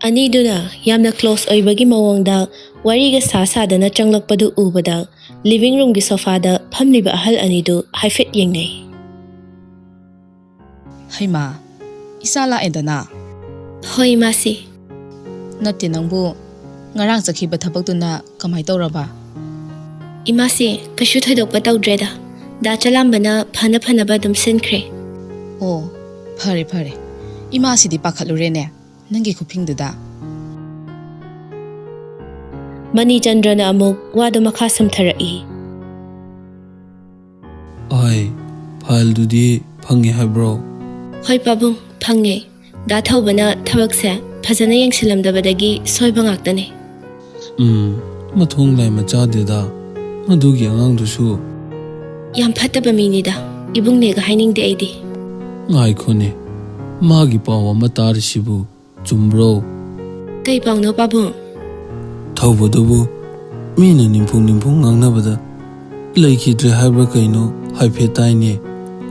Aniduna yamna close oibagi mawangda wariga sasadana changlakpadu ubada living room gi sofada phamliba ahal anidu haifet yengnei. Haima, isala edana. Hoi masi. Natti nangbu ngarang sakhiba thabakduna kamai tawraba. Imasi kashu thaidokpa tawdreda. Da chalambana phana ba dum sinkhre. Oh, phare phare. Imasi di pakhalurene. Nangi khupingduda. Mani Chandrana amuk wadu makha samtharai. Ai, file dudi phangi habro. Hoi pabung phange. Da thawbana thabakse phajana yengsilamdabadagi soiba ngaktane. Mathung lai macha deda. Madugi angangdusu. Yam phataba minida. Ibungne ga hainingde aidi. Ngai khone. Magi pawa matarisibu. Chumbro. Kai pangno pabung. Thawbadubu mina nimphung ngangnabada laikhidre habra kaino haife taine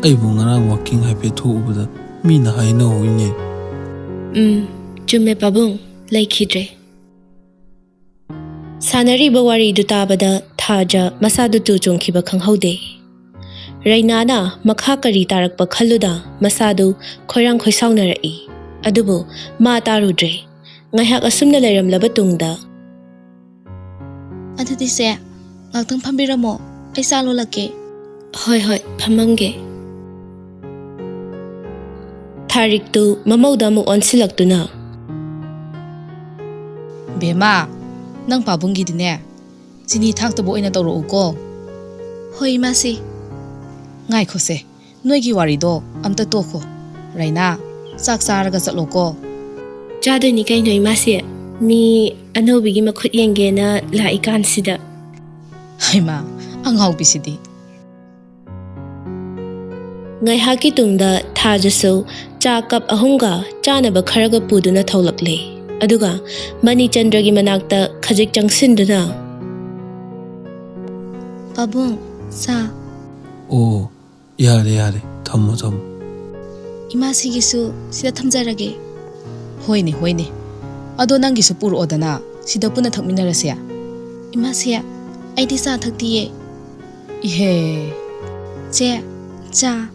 aibu ngarang walking haife thubada mina haina hoine. Chumme pabung laikhidre. Sanari bawari du tabada thaja masadu tu chongkhiba khanghaude. Rainana makha kari tarakpa khalluda masadu khoirang khoisaunarai. Adubo ma tarudre ngaihak asumna lairamlaba tungda. Adudi se ngaktang phambiramo ai salo lake. Hoi phamange. Tharik tu mamauda mu onsilaktuna. Bema nang pabunggi dine. Sini thaktobo oina tawro uko. Hoi masi. Ngai khose noigi warido amta tokho. Raina sak saraga chatloko. Chadoni kaino imasi. Mi anobigi makhut yengena laikan sida. Haima anghau bisidi. Ngaihaki tungda thajaso cha kap ahunga chanaba kharaga puduna tholakle. Aduga Mani Chandragi manakta khajik changsinduna. Pabung sa. Oh, yare thammo. Imasi gisu sida thamjarage. Hoine. Ado nangisu puro odana sida puna thakminarasya. Imasi aidi sa thaktiye. Ihe. Che cha.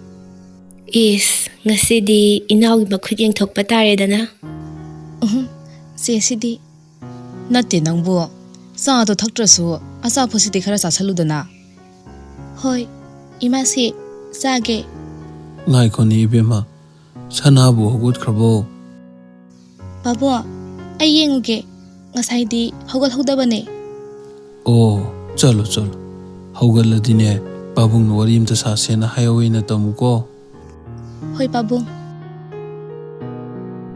Is ngasidi inaw makhut yengthokpa taredana. Se sidi. Natte nangbu sa do thaktrasu asa phosidi khara chasaludana. Hoi. Imasi sage. Ngai khoni ibema sanabu hogut khrabo. Babo ai yenguge ngasaidi hogal hodabane. Oh, chalo hogaladine babung wari imta sasena hayawina tamuko. Hoi babung.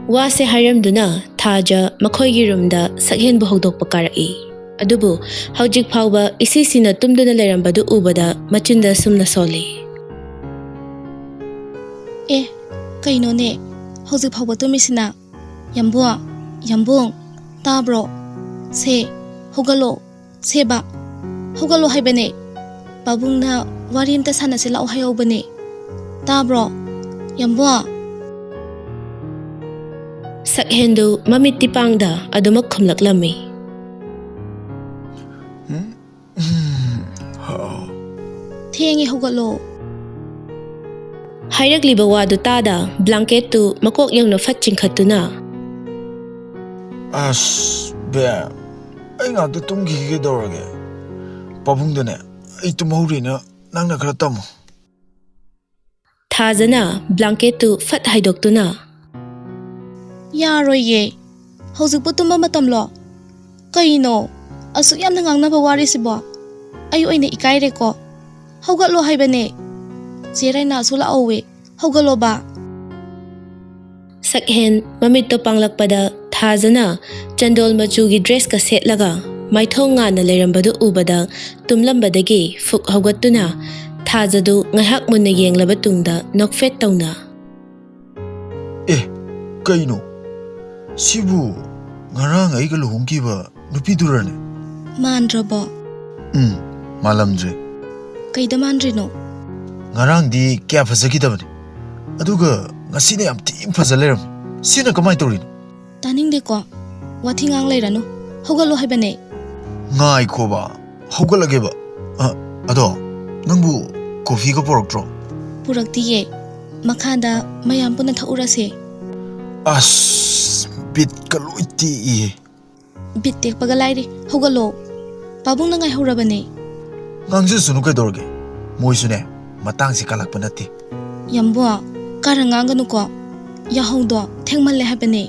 Wase haramduna thaja makhoigi rumda sakhen bu hodokpa karai. Adubu haujik phawba isisina tumduna lerambadu ubada machinda sumna soli. Kaino ne haujik phawba tumisina yambung tabro se hogalo seba hogalo haibane babung na wari imta sanase lao hayobane tabro yambua. Sakhendu mamit tipangda adumak khumlaklami. Thengi hogalo. Hairagliba wadu tada blanket tu makok yang no fatching khatuna. Be ai ngak tum gi dorage. Pabung dane ai tum horina nangna khara tam. Thajana blanket tu fat haidoktuna. Yaroye hojik putumba matamlo kaino asu yamna ngangna ba wari sibo ayu oine ikaire ko hogatlo haibane jeraina sula owe hogalo ba. Sakhen mamit to panglakpada thajana chandol machugi dress ka setlaga maithong nga na lerambadu ubada tumlambadagi fuk hogatuna ꯊꯥꯖꯗꯨ ꯉꯥꯏꯍꯥꯛ ꯃꯨꯟꯅ ꯌꯦꯡꯂꯕ ꯇꯨꯡꯗ ꯅꯣꯛꯐꯦꯠ ꯇꯧꯅ ꯀꯩꯅꯣ ꯁꯤꯕꯨ ꯉꯔꯥꯡ ꯑꯩꯒ ꯂꯨꯍꯣꯡꯈꯤꯕ ꯅꯨꯄꯤꯗꯨꯔꯅꯦ ꯃꯥꯟꯗ꯭ꯔꯕꯣ ꯃꯥꯜꯂꯝꯗ꯭ꯔꯦ ꯀꯩꯗ ꯃꯥꯟꯗ꯭ꯔꯤꯅꯣ ꯉꯔꯥꯡꯗꯤ ꯀꯌꯥ ꯐꯖꯈꯤꯗꯕꯅꯤ ꯑꯗꯨꯒ ꯉꯁꯤꯅ ꯌꯥꯝ ꯊꯤꯅ ꯐꯖ ꯂꯩꯔꯝꯃꯤ ꯁꯤꯅ ꯀꯃꯥꯏꯅ ꯇꯧꯔꯤꯅꯣ ꯇꯥꯅꯤꯡꯗꯦꯀꯣ ꯋꯥꯊꯤ ꯉꯥꯡ ꯂꯩꯔꯅꯨ ꯍꯧꯒꯠꯂꯣ ꯍꯥꯏꯕꯅꯦ ꯉꯥꯏꯈꯣꯕ ꯍꯧꯒꯠꯂꯒꯦꯕ ꯑꯗꯣ ꯅꯪꯕꯨ ꯀꯣꯐꯤꯒ ꯄꯨꯔꯛꯇ꯭ꯔꯣ ꯄꯨꯔꯛꯇꯤꯌꯦ ꯃꯈꯥꯗ ꯃꯌꯥꯝ ꯄꯨꯟꯅ ꯊꯛꯎꯔꯁꯦ ꯑꯁ ꯕꯤꯠꯀ ꯂꯣꯏ ꯇꯦꯛꯏꯌꯦ ꯕꯤꯠ ꯇꯦꯛꯄꯒ ꯂꯥꯏꯔꯤ ꯍꯧꯒꯠꯂꯣ ꯄꯥꯕꯨꯡꯅ ꯉꯥꯏꯍꯧꯔꯕꯅꯦ ꯉꯥꯡꯖꯁꯨꯅꯨ ꯀꯩꯗꯧꯔꯒꯦ ꯃꯣꯏꯁꯨꯅꯦ ꯃꯇꯥꯡꯁꯤ ꯀꯜꯂꯛꯄ ꯅꯠꯇꯦ ꯌꯥꯝꯕꯣ ꯀꯥꯔ ꯉꯥꯡꯒꯅꯨꯀꯣ ꯌꯥꯍꯧꯗꯣ ꯊꯦꯡꯃꯜꯂꯦ ꯍꯥꯏꯕꯅꯦ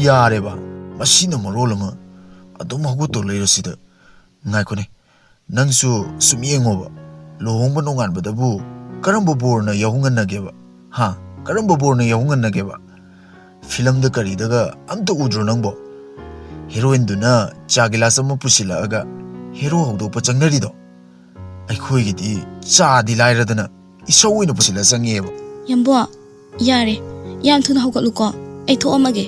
ꯌꯥꯔꯦꯕ ꯃꯁꯤꯅ ꯃꯔꯣꯜ ꯑꯃ ꯑꯗꯨꯝ ꯍꯧꯒꯠꯇꯧ ꯂꯩꯔꯁꯤꯗ ꯉꯥꯏꯈꯣꯅꯦ ꯅꯪꯁꯨ ꯁꯨꯝ ꯌꯦꯡꯉꯣꯕ ꯂꯨꯍꯣꯡꯕ ꯅꯣꯡꯉꯥꯟꯕꯗꯕꯨ ꯀꯔꯝꯕ ꯕꯣꯔꯅ ꯌꯥꯍꯧꯉꯟꯅꯒꯦꯕ ꯀꯔꯝꯕ ꯕꯣꯔꯅ ꯌꯥꯍꯧꯉꯟꯅꯒꯦꯕ ꯐꯤꯂꯝꯗ ꯀꯔꯤꯗꯒ ꯑꯝꯇ ꯎꯗ꯭ꯔꯣ ꯅꯪꯕꯣ ꯍꯦꯔꯣꯏꯟꯗꯨꯅ ꯆꯥ ꯒꯤꯂꯥꯁ ꯑꯃ ꯄꯨꯁꯤꯜꯂꯛꯑꯒ ꯍꯦꯔꯣ ꯍꯧꯗꯣꯛꯄ ꯆꯪꯅꯔꯤꯗꯣ ꯑꯩꯈꯣꯏꯒꯤꯗꯤ ꯆꯥꯗꯤ ꯂꯥꯏꯔꯗꯅ ꯏꯁꯧ ꯑꯣꯏꯅ ꯄꯨꯁꯤꯜꯂ ꯆꯪꯉꯦꯕ ꯌꯥꯝꯕꯣ ꯌꯥꯔꯦ ꯌꯥꯝ ꯊꯨꯅ ꯍꯧꯒꯠꯂꯨꯀꯣ ꯑꯩ ꯊꯣꯛꯑꯝꯃꯒꯦ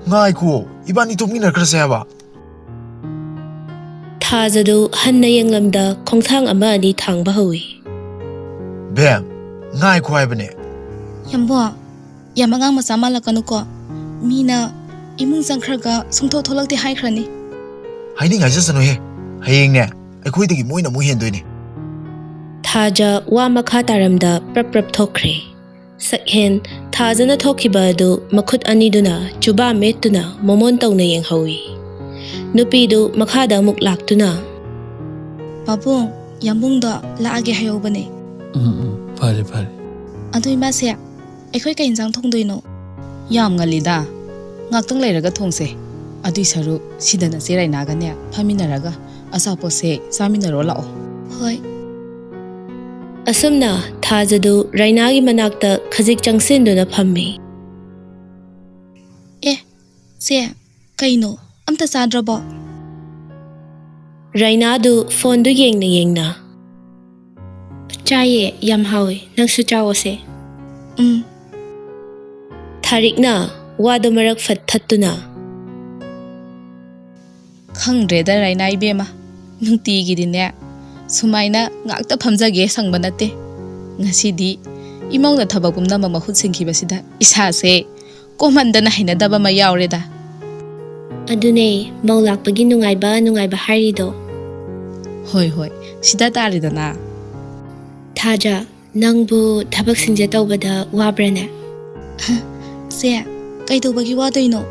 ꯉꯥꯏꯈꯣ ꯏꯕꯥꯅꯤ ꯊꯣꯛꯃꯤꯟꯅꯈ꯭ꯔꯁꯦ ꯍꯥꯏꯕ ꯊꯥꯖꯗꯨ ꯍꯟꯅ ꯌꯦꯡꯂꯝꯗ ꯈꯣꯡꯊꯥꯡ ꯑꯃ ꯑꯅꯤ ꯊꯥꯡꯕ ꯍꯧꯏ ꯕꯦꯝ ꯉꯥꯏꯈꯣ ꯍꯥꯏꯕꯅꯦ ꯌꯥꯝꯕꯣ ꯌꯥꯝ ꯑꯉꯥꯡ ꯃꯆꯥ ꯃꯥꯜꯂꯛꯀꯅꯨꯀꯣ ꯃꯤꯅ ꯏꯃꯨꯡ ꯆꯪꯈ꯭ꯔꯒ ꯁꯨꯡꯊꯣꯛ ꯊꯣꯛꯂꯛꯇꯦ ꯍꯥꯏꯈ꯭ꯔꯅꯤ ꯍꯥꯏꯅꯤꯡ ꯍꯥꯏꯖꯁꯅꯨꯍꯦ ꯍꯌꯦꯡꯅꯦ ꯑꯩꯈꯣꯏꯗꯒꯤ ꯃꯣꯏꯅ ꯑꯃꯨꯛ ꯍꯦꯟꯗꯣꯏꯅꯦ ꯊꯥꯖ ꯋꯥ ꯃꯈꯥ ꯇꯥꯔꯝꯗ ꯄ꯭ꯔꯞ ꯊꯣꯛꯈ꯭ꯔꯦ ꯁꯛꯍꯦꯟ ꯊꯥꯖꯅ ꯊꯣꯛꯈꯤꯕ ꯑꯗꯨ ꯃꯈꯨꯠ ꯑꯅꯤꯗꯨꯅ ꯆꯨꯕꯥ ꯃꯦꯠꯇꯨꯅ ꯃꯣꯃꯣꯟ ꯇꯧꯅ ꯌꯦꯡꯍꯧꯏ ꯅꯨꯄꯤꯗꯨ ꯃꯈꯥꯗ ꯑꯃꯨꯛ ꯂꯥꯛꯇꯨꯅ ꯄꯥꯕꯨꯡ ꯌꯥꯝꯕꯨꯡꯗꯣ ꯂꯥꯛꯑꯒꯦ ꯍꯥꯏꯍꯧꯕꯅꯦ ꯐꯔꯦ ꯐꯔꯦ ꯑꯗꯨ ꯏꯃꯥꯁꯦ ꯑꯩꯈꯣꯏ ꯀꯩ ꯏꯟꯁꯥꯡ ꯊꯣꯡꯗꯣꯏꯅꯣ ꯌꯥꯝ ꯉꯜꯂꯤꯗ ꯉꯥꯛꯇꯪ ꯂꯩꯔꯒ ꯊꯣꯡꯁꯦ ꯑꯗꯨꯏ ꯁꯔꯨꯛ ꯁꯤꯗꯅ ꯆꯦ ꯔꯥꯏꯅꯥꯒꯅꯦ ꯐꯝꯃꯤꯟꯅꯔꯒ ꯑꯆꯥꯄꯣꯠꯁꯦ ꯆꯥꯃꯤꯟꯅꯔꯣ ꯂꯥꯛꯑꯣ ꯍꯣꯏ ꯑꯁꯨꯝꯅ ꯊꯥꯖꯗꯨ ꯔꯥꯏꯅꯥꯒꯤ ꯃꯅꯥꯛꯇ ꯈꯖꯤꯛ ꯆꯪꯁꯤꯟꯗꯨꯅ ꯐꯝꯃꯤ ꯆꯦ ꯀꯩꯅꯣ ꯑꯝꯇ ꯆꯥꯗ꯭ꯔꯕꯣ ꯔꯥꯏꯅꯥꯗꯨ ꯐꯣꯟꯗꯨ ꯌꯦꯡꯅ ꯆꯥꯏꯌꯦ ꯌꯥꯝ ꯍꯥꯎꯋꯦ ꯅꯪꯁꯨ ꯆꯥꯋꯣꯁꯦ ꯊꯥꯔꯤꯛꯅ ꯋꯥꯗꯨ ꯃꯔꯛ ꯐꯠ ꯊꯠꯇꯨꯅ ꯈꯪꯗ꯭ꯔꯦꯗ ꯔꯥꯏꯅꯥ ꯏꯕꯦꯝꯃ ꯅꯨꯡꯇꯤꯒꯤꯗꯤꯅꯦ ꯁꯨꯃꯥꯏꯅ ꯉꯥꯛꯇ ꯐꯝꯖꯒꯦ ꯁꯪꯕ ꯅꯠꯇꯦ ꯉꯁꯤꯗꯤ ꯏꯃꯧꯅ ꯊꯕꯛ ꯄꯨꯝꯅꯃꯛ ꯃꯍꯨꯠ ꯁꯤꯟꯈꯤꯕꯁꯤꯗ ꯏꯁꯥꯁꯦ ꯀꯣꯝꯍꯟꯗꯅ ꯍꯩꯅꯗꯕ ꯑꯃ ꯌꯥꯎꯔꯦꯗ ꯑꯗꯨꯅꯦ ꯃꯧ ꯂꯥꯛꯄꯒꯤ ꯅꯨꯡꯉꯥꯏꯕ ꯍꯥꯏꯔꯤꯗꯣ ꯍꯣꯏ ꯁꯤꯗ ꯇꯥꯔꯦꯗꯅ ꯊꯥꯖ ꯅꯪꯕꯨ ꯊꯕꯛꯁꯤꯡꯁꯦ ꯇꯧꯕꯗ ꯋꯥꯕ꯭ꯔꯅꯦ ꯆꯦ ꯀꯩꯗꯧꯕꯒꯤ ꯋꯥꯗꯣꯏꯅꯣ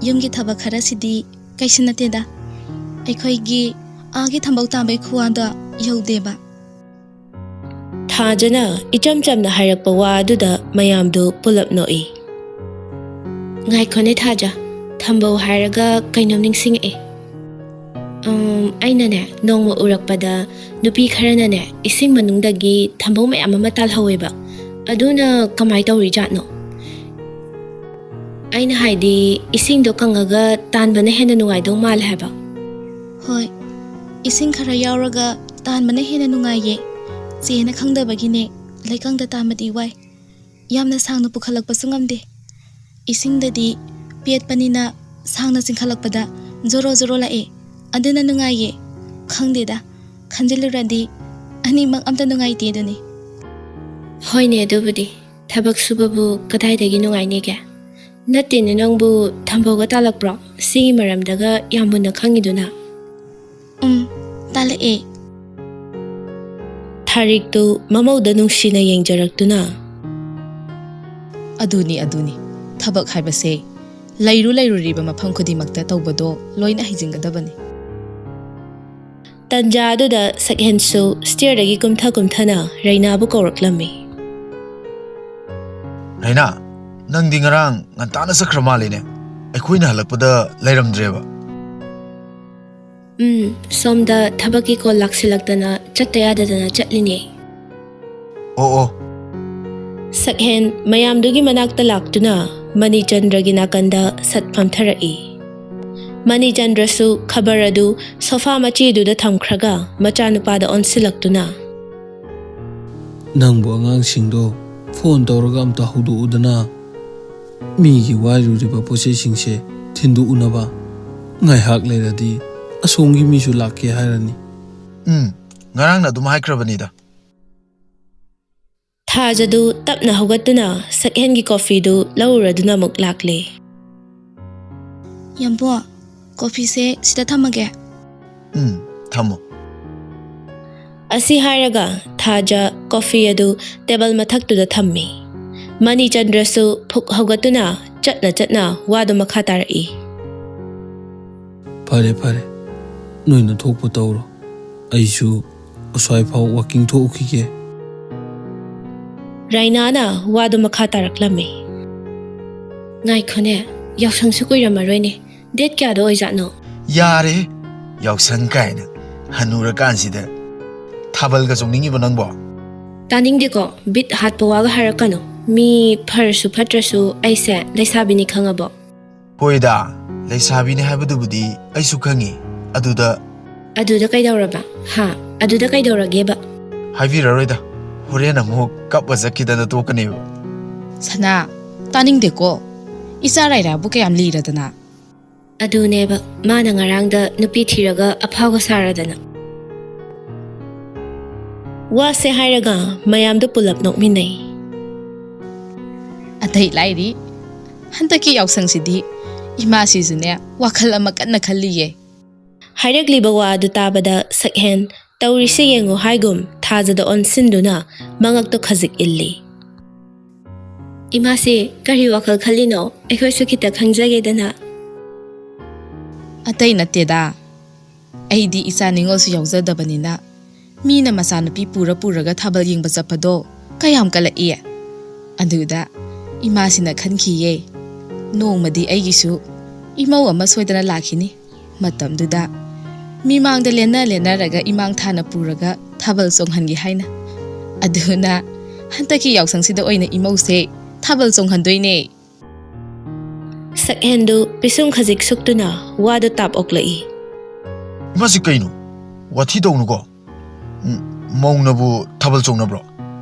ꯌꯨꯝꯒꯤ ꯊꯕꯛ ꯈꯔꯁꯤꯗꯤ ꯀꯩꯁꯨ ꯅꯠꯇꯦꯗ ꯑꯩꯈꯣꯏꯒꯤ ꯑꯥꯒꯤ ꯊꯝꯕꯧ ꯇꯥꯕꯩ ꯈꯨꯋꯥꯗ ꯌꯧꯗꯦꯕ ꯊꯥꯖꯅ ꯏꯆꯝ ꯆꯝꯅ ꯍꯥꯏꯔꯛꯄ ꯋꯥ ꯑꯗꯨꯗ ꯃꯌꯥꯝꯗꯨ ꯄꯨꯂꯞ ꯅꯣꯛꯏ ꯉꯥꯏꯈꯣꯅꯦ ꯊꯥꯖ ꯊꯝꯕꯧ ꯍꯥꯏꯔꯒ ꯀꯩꯅꯣꯝ ꯅꯤꯡꯁꯤꯡꯉꯛꯑꯦ ꯑꯩꯅꯅꯦ ꯅꯣꯡꯃ ꯎꯔꯛꯄꯗ ꯅꯨꯄꯤ ꯈꯔꯅꯅꯦ ꯏꯁꯤꯡ ꯃꯅꯨꯡꯗꯒꯤ ꯊꯝꯕꯧ ꯃꯌꯥꯝ ꯑꯃ ꯇꯥꯜꯍꯧꯋꯦꯕ ꯑꯗꯨꯅ ꯀꯃꯥꯏꯅ ꯇꯧꯔꯤꯖꯥꯠꯅꯣ ꯑꯩꯅ ꯍꯥꯏꯗꯤ ꯏꯁꯤꯡꯗꯣ ꯀꯪꯉꯒ ꯇꯥꯟꯕꯅ ꯍꯦꯟꯅ ꯅꯨꯡꯉꯥꯏꯗꯧ ꯃꯥꯜꯂꯦ ꯍꯥꯏꯕ ꯍꯣꯏ ꯏꯁꯤꯡ ꯈꯔ ꯌꯥꯎꯔꯒ ꯇꯥꯟꯕꯅ ꯍꯦꯟꯅ ꯅꯨꯡꯉꯥꯏꯌꯦ ꯆꯦꯅ ꯈꯪꯗꯕꯒꯤꯅꯦ ꯂꯩꯀꯪꯗ ꯇꯥꯟꯕꯗꯤ ꯋꯥꯏ ꯌꯥꯝꯅ ꯁꯥꯡꯅ ꯄꯨꯈꯠꯂꯛꯄꯁꯨ ꯉꯝꯗꯦ ꯏꯁꯤꯡꯗꯗꯤ ꯄꯦꯠꯄꯅꯤꯅ ꯁꯥꯡꯅ ꯆꯤꯡꯈꯠꯂꯛꯄꯗ ꯖꯣꯔꯣ ꯂꯥꯛꯑꯦ ꯑꯗꯨꯅ ꯅꯨꯡꯉꯥꯏꯌꯦ ꯈꯪꯗꯦꯗ ꯈꯟꯖꯤꯜꯂꯨꯔꯗꯤ ꯑꯅꯤꯃꯛ ꯑꯝꯇ ꯅꯨꯡꯉꯥꯏꯇꯦ ꯑꯗꯨꯅꯤ ꯍꯣꯏꯅꯦ ꯑꯗꯨꯕꯨꯗꯤ ꯊꯕꯛ ꯁꯨꯕꯕꯨ ꯀꯗꯥꯏꯗꯒꯤ ꯅꯨꯡꯉꯥꯏꯅꯤꯒꯦ ꯅꯠꯇꯦꯅꯦ ꯅꯪꯕꯨ ꯊꯝꯕꯧꯒ ꯇꯥꯜꯂꯛꯄ꯭ꯔꯣ ꯁꯤꯒꯤ ꯃꯔꯝꯗꯒ ꯌꯥꯝ ꯃꯨꯟꯅ ꯈꯪꯉꯤꯗꯨꯅ ꯇꯥꯜꯂꯛꯑꯦ ꯊꯥꯔꯤꯛꯇꯨ ꯃꯃꯧꯗ ꯅꯨꯡꯁꯤꯅ ꯌꯦꯡꯖꯔꯛꯇꯨꯅ ꯑꯗꯨꯅꯤ ꯊꯕꯛ ꯍꯥꯏꯕꯁꯦ ꯂꯩꯔꯨꯔꯤꯕ ꯃꯐꯝ ꯈꯨꯗꯤꯡꯃꯛꯇ ꯇꯧꯕꯗꯣ ꯂꯣꯏꯅ ꯍꯩꯖꯤꯟꯒꯗꯕꯅꯤ ꯇꯟꯖꯥ ꯑꯗꯨꯗ ꯁꯛꯍꯦꯟꯁꯨ ꯁ꯭ꯇꯤꯌꯔꯗꯒꯤ ꯀꯨꯝꯊꯅ ꯔꯩꯅꯥꯕꯨ ꯀꯧꯔꯛꯂꯝꯃꯤ ꯔꯩꯅꯥ ꯅꯪꯗꯤ ꯉꯔꯥꯡ ꯉꯟꯇꯥꯅ ꯆꯠꯈ꯭ꯔ ꯃꯥꯜꯂꯦꯅꯦ ꯑꯩꯈꯣꯏꯅ ꯍꯜꯂꯛꯄꯗ ꯂꯩꯔꯝꯗ꯭ꯔꯦꯕ ꯁꯣꯝꯗ ꯊꯕꯛꯀꯤ ꯀꯣꯜ ꯂꯥꯛꯁꯤꯜꯂꯛꯇꯅ ꯆꯠꯇ ꯌꯥꯗꯗꯅ ꯆꯠꯂꯤꯅꯦ ꯑꯣ ꯁꯛꯍꯦꯟ ꯃꯌꯥꯝꯗꯨꯒꯤ ꯃꯅꯥꯛꯇ ꯂꯥꯛꯇꯨꯅ ꯃꯅꯤꯆꯟꯗ꯭ꯔꯒꯤ ꯅꯥꯀꯟꯗ ꯁꯠ ꯐꯝꯊꯔꯛꯏ ꯃꯅꯤꯆꯟꯗ꯭ꯔꯁꯨ ꯈꯕꯔ ꯑꯗꯨ ꯁꯣꯐꯥ ꯃꯆꯤꯗꯨꯗ ꯊꯝꯈ꯭ꯔꯒ ꯃꯆꯥꯅꯨꯄꯥꯗ ꯑꯣꯟꯁꯤꯜꯂꯛꯇꯨꯅ ꯅꯪꯕꯨ ꯑꯉꯥꯡꯁꯤꯡꯗꯣ ꯐꯣꯟ ꯇꯧꯔꯒ ꯑꯝꯇ ꯍꯧꯗꯣꯛꯎꯗꯅ ꯃꯤꯒꯤ ꯋꯥꯏꯔꯨꯔꯤꯕ ꯄꯣꯠꯆꯩꯁꯤꯡꯁꯦ ꯊꯤꯟꯗꯣꯛꯎꯅꯕ ꯉꯥꯏꯍꯥꯛ ꯂꯩꯔꯗꯤ ꯑꯁꯣꯝꯒꯤ ꯃꯤꯁꯨ ꯂꯥꯛꯀꯦ ꯍꯥꯏꯔꯅꯤ ꯉꯔꯥꯡꯅ ꯑꯗꯨꯝ ꯍꯥꯏꯈ꯭ꯔꯕꯅꯤꯗ ꯊꯥꯖꯗꯨ ꯇꯞꯅ ꯍꯧꯒꯠꯇꯨꯅ ꯁꯛꯍꯦꯟꯒꯤ ꯀꯣꯐꯤꯗꯨ ꯂꯧꯔꯗꯨꯅ ꯑꯃꯨꯛ ꯂꯥꯛꯂꯦ ꯌꯥꯝꯕꯣ ꯀꯣꯐꯤꯁꯦ ꯁꯤꯗ ꯊꯝꯃꯒꯦ ꯊꯝꯃꯣ ꯑꯁꯤ ꯍꯥꯏꯔꯒ ꯊꯥꯖ ꯀꯣꯐꯤ ꯑꯗꯨ ꯇꯦꯕꯜ ꯃꯊꯛꯇꯨꯗ ꯊꯝꯃꯤ ꯃꯅꯤꯆꯟꯗ꯭ꯔꯁꯨ ꯐꯨꯛ ꯍꯧꯒꯠꯇꯨꯅ ꯆꯠꯅ ꯋꯥꯗꯨ ꯃꯈꯥ ꯇꯥꯔꯛꯏ ꯐꯔꯦ ꯐꯔꯦ ꯅꯣꯏꯅ ꯊꯣꯛꯄ ꯇꯧꯔꯣ ꯑꯩꯁꯨ ꯑꯁ꯭ꯋꯥꯏꯐꯥꯎ ꯋꯥꯛꯀꯤꯡ ꯊꯣꯛꯎꯈꯤꯒꯦ ꯔꯥꯏꯅꯥꯅ ꯋꯥꯗꯨ ꯃꯈꯥ ꯇꯥꯔꯛꯂꯝꯃꯤ ꯉꯥꯏꯈꯣꯅꯦ ꯌꯥꯎꯁꯪꯁꯨ ꯀꯨꯏꯔꯝꯃꯔꯣꯏꯅꯦ ꯗꯦꯠ ꯀꯌꯥꯗ ꯑꯣꯏꯖꯥꯠꯅꯣ ꯌꯥꯔꯦ ꯌꯥꯎꯁꯪ ꯀꯥꯏꯅ ꯍꯟꯅꯨꯔꯀꯥꯟꯁꯤꯗ ꯊꯥꯕꯜꯒ ꯆꯣꯡꯅꯤꯡꯉꯤꯕ ꯅꯪꯕꯣ ꯇꯥꯅꯤꯡꯗꯦꯀꯣ ꯕꯤꯠ ꯍꯥꯠꯄ ꯋꯥꯒ ꯍꯥꯏꯔꯛꯀꯅꯨ ꯃꯤ ꯐꯔꯁꯨ ꯐꯠꯇ꯭ꯔꯁꯨ ꯑꯩꯁꯦ ꯂꯩꯁꯥꯕꯤꯅꯤ ꯈꯪꯉꯕꯣ ꯍꯣꯏꯗ ꯂꯩꯁꯥꯕꯤꯅꯤ ꯍꯥꯏꯕꯗꯨꯕꯨꯗꯤ ꯑꯩꯁꯨ ꯈꯪꯉꯤ ꯑꯗꯨꯗ ꯀꯩꯗꯧꯔꯕ ꯑꯗꯨꯗ ꯀꯩꯗꯧꯔꯒꯦꯕ ꯍꯥꯏꯕꯤꯔꯔꯣꯏꯗ ꯍꯣꯔꯦꯟ ꯑꯃꯨꯛ ꯀꯞꯄ ꯆꯠꯈꯤꯗꯅ ꯇꯣꯛꯀꯅꯦꯕ ꯁꯅꯥ ꯇꯥꯅꯤꯡꯗꯦꯀꯣ ꯏꯆꯥ ꯔꯥꯏꯔꯥꯕꯨ ꯀꯌꯥꯝ ꯂꯤꯔꯗꯅ ꯑꯗꯨꯅꯦꯕ ꯃꯥꯅ ꯉꯔꯥꯡꯗ ꯅꯨꯄꯤ ꯊꯤꯔꯒ ꯑꯐꯥꯎꯒ ꯁꯥꯔꯗꯅ ꯋꯥꯁꯦ ꯍꯥꯏꯔꯒ ꯃꯌꯥꯝꯗꯨ ꯄꯨꯂꯞ ꯅꯣꯛꯃꯤꯟꯅꯩ ꯑꯇꯩ ꯂꯥꯏꯔꯤ ꯍꯟꯗꯛꯀꯤ ꯌꯥꯎꯁꯪꯁꯤꯗꯤ ꯏꯃꯥꯁꯤꯁꯨꯅꯦ ꯋꯥꯈꯜ ꯑꯃ ꯀꯟꯅ ꯈꯜꯂꯤꯌꯦ ꯍꯥꯏꯔꯛꯂꯤꯕ ꯋꯥ ꯑꯗꯨ ꯇꯥꯕꯗ ꯁꯛꯍꯦꯟ ꯇꯧꯔꯤꯁꯦ ꯌꯦꯡꯉꯨ ꯍꯥꯏꯒꯨꯝ ꯊꯥꯖꯗ ꯑꯣꯟꯁꯤꯟꯗꯨꯅ ꯃꯉꯛꯇꯨ ꯈꯖꯤꯛ ꯏꯜꯂꯤ ꯏꯃꯥꯁꯤ ꯀꯔꯤ ꯋꯥꯈꯜ ꯈꯜꯂꯤꯅꯣ ꯑꯩꯈꯣꯏꯁꯨ ꯈꯤꯇ ꯈꯪꯖꯒꯦꯗꯅ ꯑꯇꯩ ꯅꯠꯇꯦꯗ ꯑꯩꯗꯤ ꯏꯆꯥ ꯅꯤꯡꯉꯣꯜꯁꯨ ꯌꯥꯎꯖꯗꯕꯅꯤꯅ ꯃꯤꯅ ꯃꯆꯥꯅꯨꯄꯤ ꯄꯨꯔꯒ ꯊꯥꯕꯜ ꯌꯦꯡꯕ ꯆꯠꯄꯗꯣ ꯀꯌꯥꯝ ꯀꯜꯂꯛꯏ ꯑꯗꯨꯗ ꯏꯃꯥꯁꯤꯅ ꯈꯟꯈꯤꯌꯦ ꯅꯣꯡꯃꯗꯤ ꯑꯩꯒꯤꯁꯨ ꯏꯃꯧ ꯑꯃ ꯁꯣꯏꯗꯅ ꯂꯥꯛꯈꯤꯅꯤ ꯃꯇꯝꯗꯨꯗ ꯃꯤꯃꯥꯡꯗ ꯂꯦꯟꯅꯔꯒ ꯏꯃꯥꯡ ꯊꯥꯅ ꯄꯨꯔꯒ ꯊꯥꯕꯜ ꯆꯣꯡꯍꯟꯒꯦ ꯍꯥꯏꯅ ꯑꯗꯨꯅ ꯍꯟꯗꯛꯀꯤ ꯌꯥꯎꯁꯪꯁꯤꯗ ꯑꯣꯏꯅ ꯏꯃꯧꯁꯦ ꯊꯥꯕꯜ ꯆꯣꯡꯍꯟꯗꯣꯏꯅꯦ ꯁꯛꯍꯦꯟꯗꯨ ꯄꯤꯁꯨꯝ ꯈꯖꯤꯛ ꯁꯨꯛꯇꯨꯅ ꯋꯥꯗꯨ ꯇꯥꯞ ꯑꯣꯛꯂꯛꯏ ꯏꯃꯥꯁꯤ ꯀꯩꯅꯣ ꯋꯥꯊꯤ ꯇꯧꯅꯨꯀꯣ ꯃꯧꯅꯕꯨ ꯊꯥꯕꯜ ꯆꯣꯡꯅꯕ꯭ꯔꯣ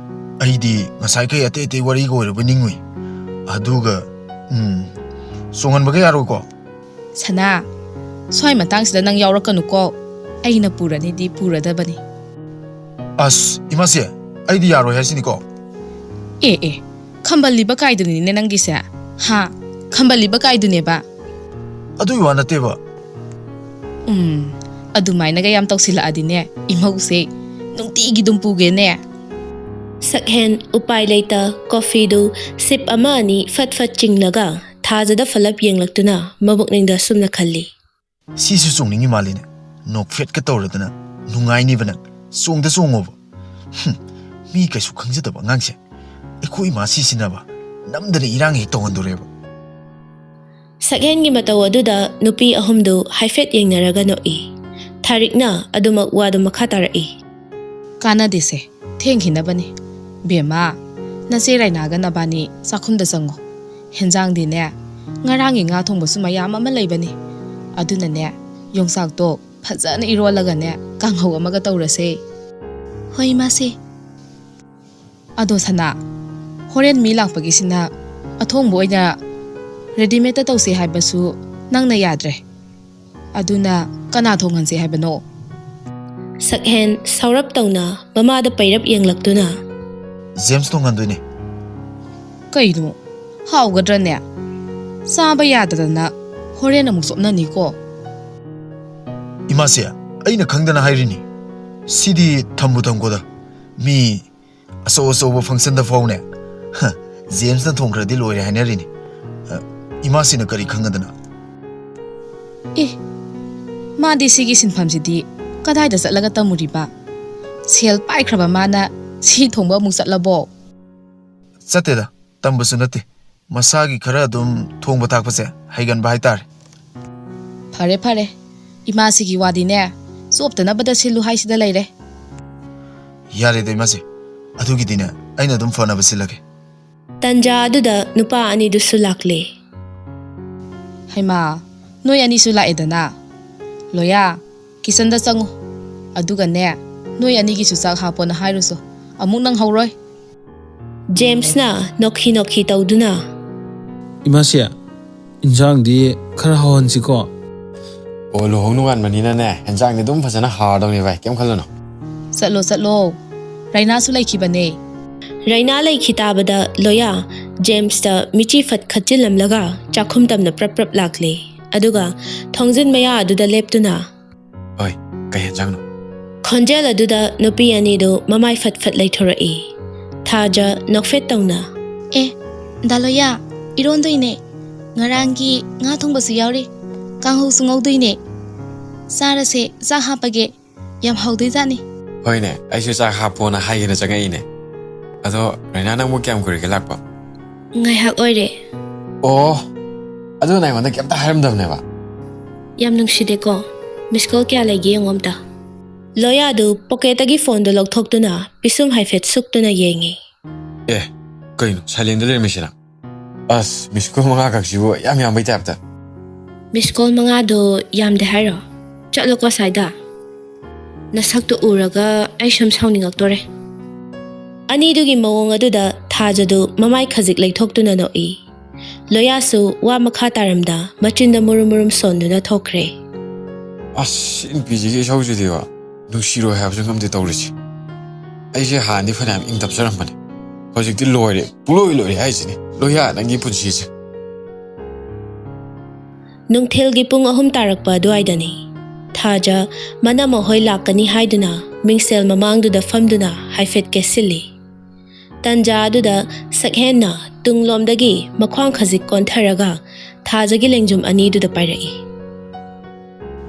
ꯑꯩꯗꯤ ꯉꯁꯥꯏꯈꯩ ꯑꯇꯩ ꯋꯥꯔꯤꯒ ꯑꯣꯏꯔꯕ ꯅꯤꯡꯉꯨꯏ ꯑꯗꯨꯒ ꯆꯣꯡꯍꯟꯕꯒ ꯌꯥꯔꯣꯏꯀꯣ ꯁꯅꯥ ꯁ꯭ꯋꯥꯏ ꯃꯇꯥꯡꯁꯤꯗ ꯅꯪ ꯌꯥꯎꯔꯛꯀꯅꯨꯀꯣ ꯑꯩꯅ ꯄꯨꯔꯅꯤꯗꯤ ꯄꯨꯔꯗꯕꯅꯤ ꯑꯁ ꯏꯃꯥꯁꯦ ꯑꯩꯗꯤ ꯌꯥꯔꯣꯏ ꯍꯥꯏꯁꯤꯅꯤꯀꯣ ꯑꯦ ꯈꯝꯕꯜꯂꯤꯕ ꯀꯥꯏꯗꯨꯅꯤꯅꯦ ꯅꯪꯒꯤꯁꯦ ꯈꯝꯕꯜꯂꯤꯕ ꯀꯥꯏꯗꯨꯅꯦꯕ ꯑꯗꯨꯒꯤ ꯋꯥ ꯅꯠꯇꯦꯕ ꯑꯗꯨꯃꯥꯏꯅꯒ ꯌꯥꯝ ꯇꯧꯁꯤꯜꯂꯛꯑꯗꯤꯅꯦ ꯏꯃꯧꯁꯦ ꯅꯨꯡꯇꯤꯒꯤ ꯑꯗꯨꯝ ꯄꯨꯒꯦꯅꯦ ꯁꯛꯍꯦꯟ ꯎꯄꯥꯏ ꯂꯩꯇ ꯀꯣꯐꯤꯗꯨ ꯁꯤꯞ ꯑꯃ ꯑꯅꯤ ꯐꯠ ꯆꯤꯡꯂꯒ ꯊꯥꯖꯗ ꯐꯂꯞ ꯌꯦꯡꯂꯛꯇꯨꯅ ꯃꯕꯨꯛꯅꯤꯡꯗ ꯁꯨꯝꯅ ꯈꯜꯂꯤ ꯁꯤꯁꯨ ꯆꯣꯡꯅꯤꯡꯉꯤ ꯃꯥꯜꯂꯤꯅꯦ ꯅꯣꯛꯐꯦꯠꯀ ꯇꯧꯔꯗꯅ ꯅꯨꯡꯉꯥꯏꯅꯤꯕ ꯅꯪ ꯆꯣꯡꯉꯣꯕ ꯃꯤ ꯀꯩꯁꯨ ꯈꯪꯖꯗꯕ ꯑꯉꯥꯡꯁꯦ ꯑꯩꯈꯣꯏ ꯏꯃꯥ ꯁꯤꯖꯤꯟꯅꯕ ꯅꯝꯗꯅ ꯏꯔꯥꯡ ꯍꯦꯛ ꯇꯧꯍꯟꯗꯣꯔꯦꯕ ꯁꯛꯍꯦꯟꯒꯤ ꯃꯇꯧ ꯑꯗꯨꯗ ꯅꯨꯄꯤ ꯑꯍꯨꯝꯗꯨ ꯍꯥꯏꯐꯦꯠ ꯌꯦꯡꯅꯔꯒ ꯅꯣꯛꯏ ꯊꯥꯔꯤꯛꯅ ꯑꯗꯨꯃꯛ ꯋꯥꯗꯨ ꯃꯈꯥ ꯇꯥꯔꯛꯏ ꯀꯥꯟꯅꯗꯦꯁꯦ ꯊꯦꯡꯈꯤꯅꯕꯅꯤ ꯕꯦꯝꯃ ꯅꯆꯦ ꯔꯥꯏꯅꯥꯒ ꯅꯕꯥꯅꯤ ꯆꯥꯛꯈꯨꯝꯗ ꯆꯪꯉꯣ ꯍꯦꯟꯖꯥꯡꯗꯤꯅꯦ ꯉꯔꯥꯡꯒꯤ ꯉꯥ ꯊꯣꯡꯕꯁꯨ ꯃꯌꯥꯝ ꯑꯃ ꯂꯩꯕꯅꯤ ꯑꯗꯨꯅꯅꯦ ꯌꯣꯡꯆꯥꯛꯇꯣ ꯐꯖꯅ ꯏꯔꯣꯜꯂꯒꯅꯦ ꯀꯥꯡꯍꯧ ꯑꯃꯒ ꯇꯧꯔꯁꯦ ꯍꯣꯏ ꯏꯃꯥꯁꯤ ꯑꯗꯣ ꯁꯅꯥ ꯍꯣꯔꯦꯟ ꯃꯤ ꯂꯥꯛꯄꯒꯤꯁꯤꯅ ꯑꯊꯣꯡꯕ ꯑꯣꯏꯅ ꯔꯦꯗꯤꯃꯦꯗꯇ ꯇꯧꯁꯦ ꯍꯥꯏꯕꯁꯨ ꯅꯪꯅ ꯌꯥꯗ꯭ꯔꯦ ꯑꯗꯨꯅ ꯀꯅꯥ ꯊꯣꯡꯍꯟꯁꯦ ꯍꯥꯏꯕꯅꯣ ꯁꯛꯍꯦꯟ ꯁꯥꯎꯔꯞ ꯇꯧꯅ ꯃꯃꯥꯗ ꯄꯩꯔꯞ ꯌꯦꯡꯂꯛꯇꯨꯅ ꯖꯦꯝꯁ ꯊꯣꯡꯍꯟꯗꯣꯏꯅꯦ ꯀꯩꯅꯣ ꯍꯥꯎꯒꯗ꯭ꯔꯅꯦ ꯆꯥꯕ ꯌꯥꯗꯗꯅ ꯍꯣꯔꯦꯟ ꯑꯃꯨꯛ ꯆꯣꯞꯅꯅꯤꯀꯣ ꯏꯃꯥꯁꯦ ꯑꯩꯅ ꯈꯪꯗꯅ ꯍꯥꯏꯔꯤꯅꯤ ꯁꯤꯗꯤ ꯊꯝꯒꯣꯗ ꯃꯤ ꯑꯆꯧꯕ ꯐꯪꯁꯟꯗ ꯐꯥꯎꯅꯦ ꯖꯦꯝꯁꯅ ꯊꯣꯡꯈ꯭ꯔꯗꯤ ꯂꯣꯏꯔꯦ ꯍꯥꯏꯅꯔꯤꯅꯤ ꯏꯃꯥꯁꯤꯅ ꯀꯔꯤ ꯈꯪꯉꯗꯅ ꯃꯥꯗꯤ ꯁꯤꯒꯤ ꯁꯤꯟꯐꯝꯁꯤꯗꯤ ꯀꯗꯥꯏꯗ ꯆꯠꯂꯒ ꯇꯝꯃꯨꯔꯤꯕ ꯁꯦꯜ ꯄꯥꯏꯈ꯭ꯔꯕ ꯃꯥꯅ ꯁꯤ ꯊꯣꯡꯕ ꯑꯃꯨꯛ ꯆꯠꯂꯕꯣ ꯆꯠꯇꯦꯗ ꯇꯝꯕꯁꯨ ꯅꯠꯇꯦ ꯃꯁꯥꯒꯤ ꯈꯔ ꯑꯗꯨꯝ ꯊꯣꯡꯕ ꯊꯥꯛꯄꯁꯦ ꯍꯩꯒꯟꯕ ꯍꯥꯏꯇꯥꯔꯦ ꯐꯔꯦ ꯏꯃꯥꯁꯤꯒꯤ ꯋꯥꯗꯤꯅꯦ ꯆꯣꯞꯇꯅꯕꯗ ꯁꯤꯜꯂꯨ ꯍꯥꯏꯁꯤꯗ ꯂꯩꯔꯦ ꯌꯥꯔꯦꯗ ꯏꯃꯥꯁꯤ ꯑꯗꯨꯒꯤꯗꯤꯅꯦ ꯑꯩꯅ ꯑꯗꯨꯝ ꯐꯅꯕ ꯁꯤꯜꯂꯒꯦ ꯇꯟꯖꯥ ꯑꯗꯨꯗ ꯅꯨꯄꯥ ꯑꯅꯤꯗꯨꯁꯨ ꯂꯥꯛꯂꯦ ꯍꯩꯃꯥ ꯅꯣꯏ ꯑꯅꯤꯁꯨ ꯂꯥꯛꯑꯦꯗꯅ ꯂꯣꯌꯥ ꯀꯤꯆꯟꯗ ꯆꯪꯉꯨ ꯑꯗꯨꯒꯅꯦ ꯅꯣꯏ ꯑꯅꯤꯒꯤꯁꯨ ꯆꯥꯛ ꯍꯥꯞꯄꯣꯅ ꯍꯥꯏꯔꯨꯁꯨ ꯑꯃꯨꯛ ꯅꯪ ꯍꯧꯔꯣꯏ Jamesna nokhi nokhi tawduna Imasi injangdi khara hawansi ko ꯑꯣ ꯂꯨꯍꯣꯡ ꯅꯨꯡꯉꯥꯟꯕꯅꯤꯅꯅꯦ ꯍꯦꯟꯖꯥꯡꯗꯤ ꯑꯗꯨꯝ ꯐꯖꯅ ꯍꯥꯎꯔꯗꯧꯅꯦ ꯚꯥꯏ ꯀꯩꯝ ꯈꯜꯂꯨꯅꯣ ꯆꯠꯂꯣ ꯆꯠꯂꯣ ꯔꯥꯏꯅꯥꯁꯨ ꯂꯩꯈꯤꯕꯅꯦ Raina laikhi tabada loya James ta michi fat khachilamlaga chakhum tamna prap prap lakle aduga thongjin maya aduda leptuna ꯍꯣꯏ ꯀꯩ ꯍꯦꯟꯖꯥꯡꯅꯣ khonjel aduda nupi ani do mamai fat fat laithora thaja nokfet tawna ꯑꯦ ꯗꯥꯂꯣꯌꯥ ꯏꯔꯣꯟꯗꯣꯏꯅꯦ ꯉꯔꯥꯡꯒꯤ ꯉꯥ ꯊꯣꯡꯕꯁꯨ ꯌꯥꯎꯔꯤ ꯀꯥꯡꯍꯧꯁꯨ ꯉꯧꯗꯣꯏꯅꯦ ꯆꯥꯔꯁꯦ ꯆꯥꯛ ꯍꯥꯞꯄꯒꯦ ꯌꯥꯝ ꯍꯥꯎꯗꯣꯏꯖꯥꯠꯅꯤ ꯍꯣꯏꯅꯦ ꯑꯩꯁꯨ ꯆꯥꯛ ꯍꯥꯞꯄꯣꯅ ꯍꯥꯏꯒꯦꯅ ꯆꯪꯉꯛꯏꯅꯦ ꯑꯗꯣ ꯔꯥꯏꯅꯥ ꯅꯪꯕꯨ ꯀꯌꯥꯝ ꯀꯨꯏꯔꯒꯦ ꯂꯥꯛꯄ ngaihak oire ꯑꯣ ꯑꯗꯨꯅ ꯑꯩꯉꯣꯟꯗ ꯀꯩꯝꯇ ꯍꯥꯏꯔꯝꯗꯕꯅꯦꯕ yam nungside ko miss call kya lagi ngomta loya du pocket agi phone do lokthokduna pisum haifet suktuna yengi ꯑꯦ ꯀꯩꯅꯣ ꯁꯥꯏꯂꯦꯟꯗ ꯂꯩꯔꯝꯃꯤꯁꯤꯅ ꯑꯁ ꯃꯤꯁꯀꯣꯜ ꯃꯉꯥ ꯈꯛꯁꯤꯕꯨ ꯌꯥꯝ ꯌꯥꯝꯕꯩ ꯇꯥꯏꯞꯇ miss call manga do yamde hairo chatlo ko saida nasak to uraga ai sham sauningak ani dugi mawong aduda thajadu mamai khazik leithokduna no loya su wa makha taramda machinda murum sonduna thokre ꯑꯁ ꯅꯨꯄꯤꯁꯤꯒꯤ ꯏꯁꯧꯁꯤꯗꯤꯀꯣ ꯅꯨꯡꯁꯤꯔꯣꯏ ꯍꯥꯏꯕꯁꯨ ꯉꯝꯗꯦ ꯇꯧꯔꯤꯁꯤ ꯑꯩꯁꯦ ꯍꯥꯟꯅꯗꯤ ꯐꯅꯌꯥꯝ ꯏꯪ ꯇꯞꯆꯔꯝꯕꯅꯦ ꯍꯧꯖꯤꯛꯇꯤ ꯂꯣꯏꯔꯦ ꯄꯨꯡꯂꯣꯏ ꯍꯥꯏꯁꯤꯅꯤ ꯂꯣꯏꯌꯥ ꯅꯪꯒꯤ ꯄꯨꯟꯁꯤꯁꯦ nungthelgi pung ahum tarakpa duaidani thaja manama hoi lakani haiduna mingsel mamangduda famduna haifet kesili tanja aduda sakhenna tunglomdagi makhwang khazik kontharaga thajagi lengjum ani duda pairai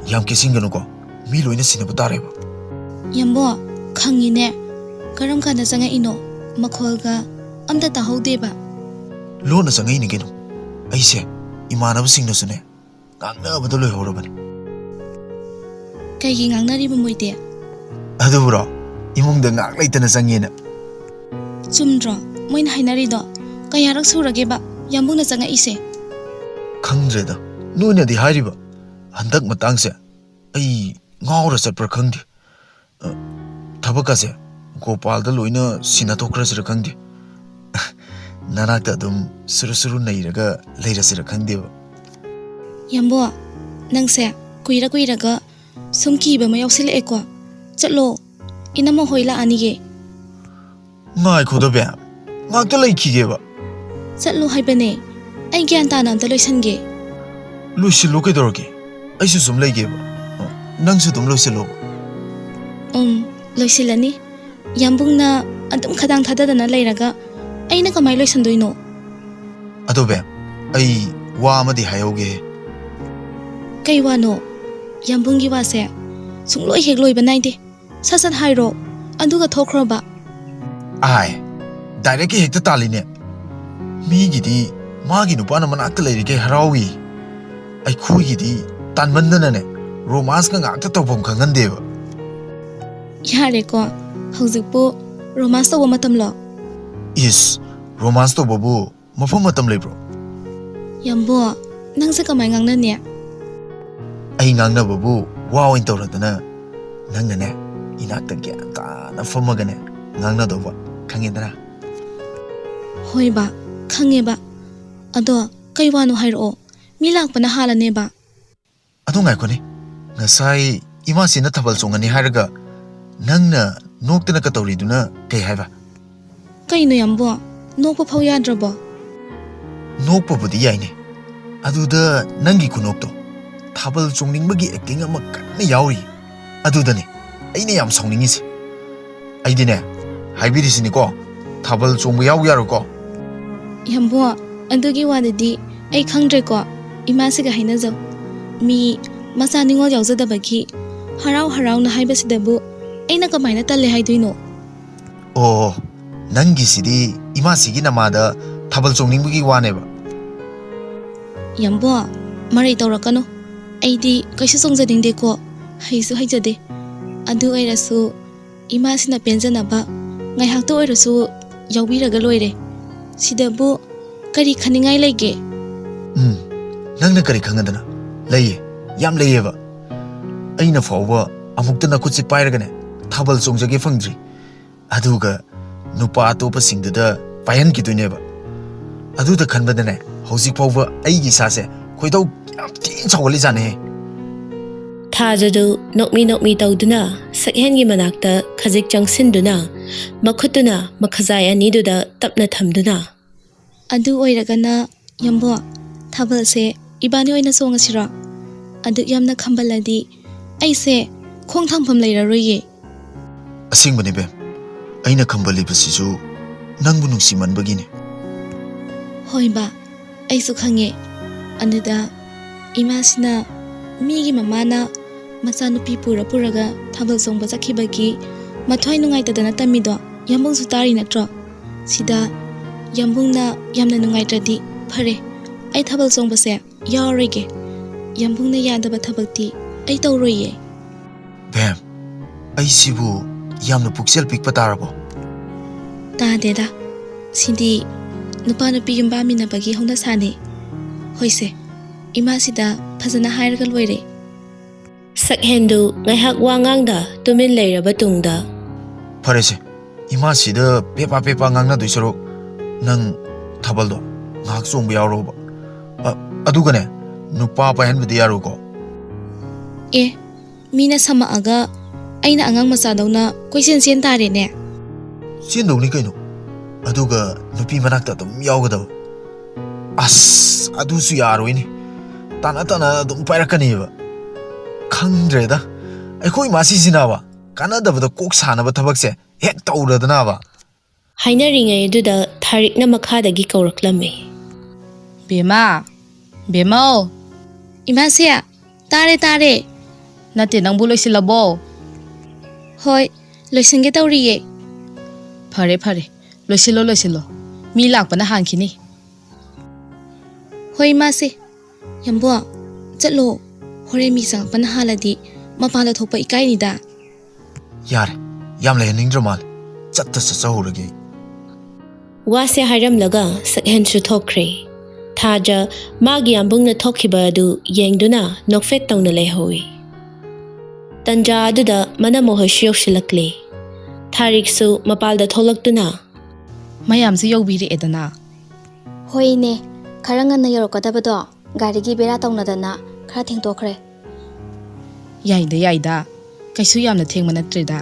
Yam kisingano ko. Mi loina sinabutare ba. ꯌꯥꯝꯕꯣ ꯈꯪꯉꯤꯅꯦ ꯀꯔꯝ ꯀꯥꯟꯗ ꯆꯪꯉꯛꯏꯅꯣ ꯃꯈꯣꯜꯒ ꯑꯝꯇ ꯇꯥꯍꯧꯗꯦꯕ Lona sangai ni gino. Aise imanabasingnasune. Ngangnabada loihorabani. ꯀꯩꯒꯤ ꯉꯥꯡꯅꯔꯤꯕ ꯃꯣꯏꯗꯤ Adubro imungda ngak laitana sangena. ꯆꯨꯝꯗ꯭ꯔꯣ ꯃꯣꯏꯅ ꯍꯥꯏꯅꯔꯤꯗꯣ ꯀꯌꯥꯔꯛ ꯁꯨꯔꯒꯦꯕ ꯌꯥꯝꯕꯨꯅ ꯆꯪꯉꯛꯏꯁꯦ Khangdreda. Noina di hairiba. Handak matangse. Ai ngaura satpra khangdi. Thabakase Gopalda loina sinatokrasira khangdi. Nanakta dum suru nairaga leirasira khangdeba. ꯌꯥꯝꯕꯣ ꯅꯪꯁꯦ ꯀꯨꯏꯔꯒ ꯁꯨꯝ ꯀꯤꯕ ꯑꯃ ꯌꯥꯎꯁꯤꯜꯂꯛꯑꯦꯀꯣ ꯆꯠꯂꯣ ꯏꯅꯝꯃ ꯍꯣꯏ ꯂꯥꯛꯑꯅꯤꯒꯦ Ngai khodabe. Ngakta laikigeba. ꯆꯠꯂꯣ ꯍꯥꯏꯕꯅꯦ ꯑꯩ ꯒ꯭ꯌꯥꯟ ꯇꯥꯅ ꯑꯝꯇ ꯂꯣꯏꯁꯟꯒꯦ Luisilo kedorge. Aisu sum laigeba. Nangsu dum luisilo. ꯂꯣꯏꯁꯤꯜꯂꯅꯤ ꯌꯥꯝꯕꯨꯡꯅ ꯑꯗꯨꯝ ꯈꯗꯥꯡ ꯊꯥꯗꯗꯅ ꯂꯩꯔꯒ ꯑꯩꯅ ꯀꯃꯥꯏ ꯂꯣꯏꯁꯟꯗꯣꯏꯅꯣ Adobe. Ai wa amadi hayoge. ꯀꯩ ꯋꯥꯅꯣ ꯌꯥꯝꯕꯨꯡꯒꯤ ꯋꯥꯁꯦ ꯁꯨꯡꯂꯣꯏ ꯍꯦꯛ ꯂꯣꯏꯕ ꯅꯥꯏꯗꯦ ꯁꯠ ꯍꯥꯏꯔꯣ ꯑꯗꯨꯒ ꯊꯣꯛꯈ꯭ꯔꯣꯕ Ai. Direct hekta taline. Mi gidi magi nupana manakta leirige harawi. Ai khui gidi tanmandana ne. Romance ka ngakta tawpom khangandeba. ꯌꯥꯔꯦꯀꯣ ꯍꯧꯖꯤꯛꯄꯨ ꯔꯣꯃꯥꯟꯁ ꯇꯧꯕ ꯃꯇꯝꯂꯣ Is romance to babu mafam matam lebro. ꯌꯥꯝꯕꯣ ꯅꯪꯁꯦ ꯀꯃꯥꯏ ꯉꯥꯡꯅꯅꯤ Ai ngangna babu wow in tawradana. Nangna ne inakta gyanta na famagane. Ngangna doba khangedara. ꯍꯣꯏꯕ ꯈꯪꯉꯦꯕ ꯑꯗꯣ ꯀꯩ ꯋꯥꯅꯣ ꯍꯥꯏꯔꯛꯑꯣ ꯃꯤ ꯂꯥꯛꯄꯅ ꯍꯥꯜꯂꯅꯦꯕ Adu ngaikoni. Ngasai ima sina thabal chongani haraga. Nangna noktana ka tawriduna kay haiba. ꯀꯩꯅꯣ ꯌꯥꯝꯕꯣ ꯅꯣꯛꯄ ꯐꯥꯎ ꯌꯥꯗ꯭ꯔꯕꯣ Nokpabudi yaine. Aduda nangi kunokto. Thabal chongningmagi acting ama kanna yauri. Adudane aine yam sawningisi. Aidine haibirisini ko. Thabal chongbu yaw yaro ko. ꯌꯥꯝꯕꯣ ꯑꯗꯨꯒꯤ ꯋꯥꯗꯗꯤ ꯑꯩ ꯈꯪꯗ꯭ꯔꯦꯀꯣ ꯏꯃꯥꯁꯤꯒ ꯍꯥꯏꯅꯖꯧ ꯃꯤ ꯃꯆꯥ ꯅꯤꯡꯉꯣꯜ ꯌꯥꯎꯖꯗꯕꯒꯤ ꯍꯔꯥꯎꯅ ꯍꯥꯏꯕꯁꯤꯗꯕꯨ ꯑꯩꯅ ꯀꯃꯥꯏꯅ ꯇꯜꯂꯦ ꯍꯥꯏꯗꯣꯏꯅꯣ Oh, nangi sidi ima sigi namada thabal chongningmagi waneba. ꯌꯥꯝꯕꯣ ꯃꯔꯩ ꯇꯧꯔꯛꯀꯅꯣ ꯑꯩꯗꯤ ꯀꯩꯁꯨ ꯆꯣꯡꯖꯅꯤꯡꯗꯦꯀꯣ ꯍꯩꯁꯨ ꯍꯩꯖꯗꯦ ꯑꯗꯨ ꯑꯣꯏꯔꯁꯨ ꯏꯃꯥꯁꯤꯅ ꯄꯦꯟꯖꯅꯕ ꯉꯥꯏꯍꯥꯛꯇ ꯑꯣꯏꯔꯁꯨ ꯌꯥꯎꯕꯤꯔꯒ ꯂꯣꯏꯔꯦ ꯁꯤꯗꯕꯨ ꯀꯔꯤ ꯈꯟꯅꯤꯡꯉꯥꯏ ꯂꯩꯒꯦ Nangna kari khangadana. Laye, yam layeba. Aina fawba amukta nakutsi pairagane. Thabal chongjage fangdri. Aduga nupa atopa singdada ꯄꯥꯏꯍꯟꯈꯤꯗꯣꯏꯅꯦꯕ ꯑꯗꯨꯗ ꯈꯟꯕꯗꯅꯦ ꯍꯧꯖꯤꯛ ꯐꯥꯎꯕ ꯑꯩꯒꯤ ꯏꯁꯥꯁꯦ ꯈꯣꯏꯗꯧ ꯌꯥꯝ ꯊꯤꯅ ꯁꯥꯎꯒꯠꯂꯤꯖꯥꯠꯅꯦ ꯊꯥꯖꯗꯨ ꯅꯣꯛꯃꯤ ꯇꯧꯗꯨꯅ ꯁꯛꯍꯦꯟꯒꯤ ꯃꯅꯥꯛꯇ ꯈꯖꯤꯛ ꯆꯪꯁꯤꯟꯗꯨꯅ ꯃꯈꯨꯠꯇꯨꯅ ꯃꯈꯖꯥꯏ ꯑꯅꯤꯗꯨꯗ ꯇꯞꯅ ꯊꯝꯗꯨꯅ ꯑꯗꯨ ꯑꯣꯏꯔꯒꯅ ꯌꯥꯝꯕꯣ ꯊꯥꯕꯜꯁꯦ ꯏꯕꯥꯅꯤ ꯑꯣꯏꯅ ꯆꯣꯡꯉꯁꯤꯔꯣ ꯑꯗꯨ ꯌꯥꯝꯅ ꯈꯝꯕꯜꯂꯗꯤ ꯑꯩꯁꯦ ꯈꯣꯡ ꯊꯥꯡꯐꯝ ꯂꯩꯔꯔꯣꯏꯌꯦ ꯑꯁꯦꯡꯕꯅꯦ ꯕꯦꯝ ꯑꯩꯅ ꯈꯝꯕꯜꯂꯤꯕꯁꯤꯁꯨ ꯅꯪꯕꯨ ꯅꯨꯡꯁꯤꯃꯟꯕꯒꯤꯅꯦ ꯍꯣꯏ ꯕꯥ ꯑꯩꯁꯨ ꯈꯪꯉꯦ ꯑꯗꯨꯗ ꯏꯃꯥꯁꯤꯅ ꯃꯤꯒꯤ ꯃꯃꯥꯅ ꯃꯆꯥꯅꯨꯄꯤ ꯄꯨꯔꯒ ꯊꯥꯕꯜ ꯆꯣꯡꯕ ꯆꯠꯈꯤꯕꯒꯤ ꯃꯊ꯭ꯋꯥꯏ ꯅꯨꯡꯉꯥꯏꯇꯗꯅ ꯇꯝꯃꯤꯗꯣ ꯌꯥꯝꯕꯨꯡꯁꯨ ꯇꯥꯔꯤ ꯅꯠꯇ꯭ꯔꯣ ꯁꯤꯗ ꯌꯥꯝꯕꯨꯡꯅ ꯌꯥꯝꯅ ꯅꯨꯡꯉꯥꯏꯇ꯭ꯔꯗꯤ ꯐꯔꯦ ꯑꯩ ꯊꯥꯕꯜ ꯆꯣꯡꯕꯁꯦ ꯌꯥꯎꯔꯣꯏꯒꯦ ꯌꯥꯝꯕꯨꯡꯅ ꯌꯥꯗꯕ ꯊꯕꯛꯇꯤ ꯑꯩ ꯇꯧꯔꯣꯏꯌꯦ ꯕꯦꯝ ꯑꯩꯁꯤꯕꯨ ꯌꯥꯝꯅ ꯄꯨꯛꯆꯦꯜ ꯄꯤꯛꯄ ꯇꯥꯔꯕꯣ ꯇꯥꯗꯦꯗ ꯁꯤꯗꯤ ꯅꯨꯄꯥ ꯅꯨꯄꯤ ꯌꯨꯝꯕꯥꯟꯃꯤꯟꯅꯕꯒꯤ ꯍꯧꯅꯁꯥꯅꯦ ꯍꯣꯏꯁꯦ ꯏꯃꯥꯁꯤꯗ ꯐꯖꯅ ꯍꯥꯏꯔꯒ ꯂꯣꯏꯔꯦ ꯁꯛꯍꯦꯟꯗꯨ ꯉꯥꯏꯍꯥꯛ ꯋꯥꯉꯥꯡꯗ ꯇꯨꯃꯤꯟ ꯂꯩꯔꯕ ꯇꯨꯡꯗ ꯐꯔꯦꯁꯦ ꯏꯃꯥꯁꯤꯗ ꯄꯦꯄꯥ ꯉꯥꯡꯅꯗꯣꯏ ꯁꯔꯨꯛ ꯅꯪ ꯊꯥꯕꯜꯗꯣ ꯉꯥꯏꯍꯥꯛ ꯆꯣꯡꯕ ꯌꯥꯎꯔꯣꯕ ꯑꯗꯨꯒꯅꯦ ꯅꯨꯄꯥ ꯄꯥꯏꯍꯟꯕꯗꯤ ꯌꯥꯔꯣꯏꯀꯣ ꯑꯦ ꯃꯤꯅ ꯁꯝꯃꯛꯑꯒ ꯑꯩꯅ ꯑꯉꯥꯡ ꯃꯆꯥꯗꯧꯅ ꯀꯣꯏꯆꯦꯟ ꯇꯥꯔꯦꯅꯦ ꯆꯦꯟꯗꯧꯅꯤ ꯀꯩꯅꯣ ꯑꯗꯨꯒ ꯅꯨꯄꯤ ꯃꯅꯥꯛꯇ ꯑꯗꯨꯝ ꯌꯥꯎꯒꯗꯕ ꯑꯁ ꯑꯗꯨꯁꯨ ꯌꯥꯔꯣꯏꯅꯦ ꯇꯥꯅ ꯑꯗꯨꯝ ꯄꯥꯏꯔꯛꯀꯅꯤꯕ ꯈꯪꯗ꯭ꯔꯦꯗ ꯑꯩꯈꯣꯏ ꯃꯥꯁꯤꯁꯤꯅꯕ ꯀꯥꯟꯅꯗꯕꯗ ꯀꯣꯛ ꯁꯥꯟꯅꯕ ꯊꯕꯛꯁꯦ ꯍꯦꯛ ꯇꯧꯔꯗꯅꯕ ꯍꯥꯏꯅꯔꯤꯉꯩ ꯑꯗꯨꯗ ꯊꯥꯔꯤꯛꯅ ꯃꯈꯥꯗꯒꯤ ꯀꯧꯔꯛꯂꯝꯃꯤ ꯕꯦꯃꯥ ꯕꯦꯃꯧ ꯏꯃꯥꯁꯦ ꯇꯥꯔꯦ ꯅꯠꯇꯦ ꯅꯪꯕꯨ ꯂꯣꯏꯁꯤꯜꯂꯕꯣ ꯍꯣꯏ ꯂꯣꯏꯁꯤꯟꯒꯦ ꯇꯧꯔꯤꯌꯦ ꯐꯔꯦ ꯂꯣꯏꯁꯤꯜꯂꯣ ꯃꯤ ꯂꯥꯛꯄꯅ ꯍꯥꯟꯈꯤꯅꯤ ꯍꯣꯏ ꯏꯃꯥꯁꯦ ꯌꯥꯝꯕꯣ ꯆꯠꯂꯣ ꯍꯣꯔꯦꯟ ꯃꯤ ꯆꯪꯉꯛꯄꯅ ꯍꯥꯜꯂꯗꯤ ꯃꯄꯥꯟꯗ ꯊꯣꯛꯄ ꯏꯀꯥꯏꯅꯤꯗ ꯌꯥꯔꯦ ꯌꯥꯝ ꯂꯩꯍꯟꯅꯤꯡꯗ꯭ꯔ ꯃꯥꯜꯂꯦ ꯆꯠꯆꯍꯧꯔꯒꯦ ꯋꯥꯁꯦ ꯍꯥꯏꯔꯝꯂꯒ ꯁꯛꯍꯦꯟꯁꯨ ꯊꯣꯛꯈ꯭ꯔꯦ ꯊꯥꯖ ꯃꯥꯒꯤ ꯌꯥꯝꯕꯨꯡꯅ ꯊꯣꯛꯈꯤꯕ ꯑꯗꯨ ꯌꯦꯡꯗꯨꯅ ꯅꯣꯛꯐꯦꯠ ꯇꯧꯅ ꯂꯩꯍꯧꯏ ꯇꯟꯖꯥ ꯑꯗꯨꯗ ꯃꯅꯝꯃꯍꯣꯏꯁꯨ ꯌꯧꯁꯤꯜꯂꯛꯂꯦ ꯊꯥꯔꯤꯛꯁꯨ ꯃꯄꯥꯜꯗ ꯊꯣꯛꯂꯛꯇꯨꯅ ꯃꯌꯥꯝꯁꯨ ꯌꯧꯕꯤꯔꯛꯑꯦꯗꯅ ꯍꯣꯏꯅꯦ ꯈꯔ ꯉꯟꯅ ꯌꯧꯔꯛꯀꯗꯕꯗꯣ ꯒꯥꯔꯤꯒꯤ ꯕꯦꯔꯥ ꯇꯧꯅꯗꯅ ꯈꯔ ꯊꯦꯡꯗꯣꯛꯈ꯭ꯔꯦ ꯌꯥꯏꯗ ꯀꯩꯁꯨ ꯌꯥꯝꯅ ꯊꯦꯡꯕ ꯅꯠꯇ꯭ꯔꯦꯗ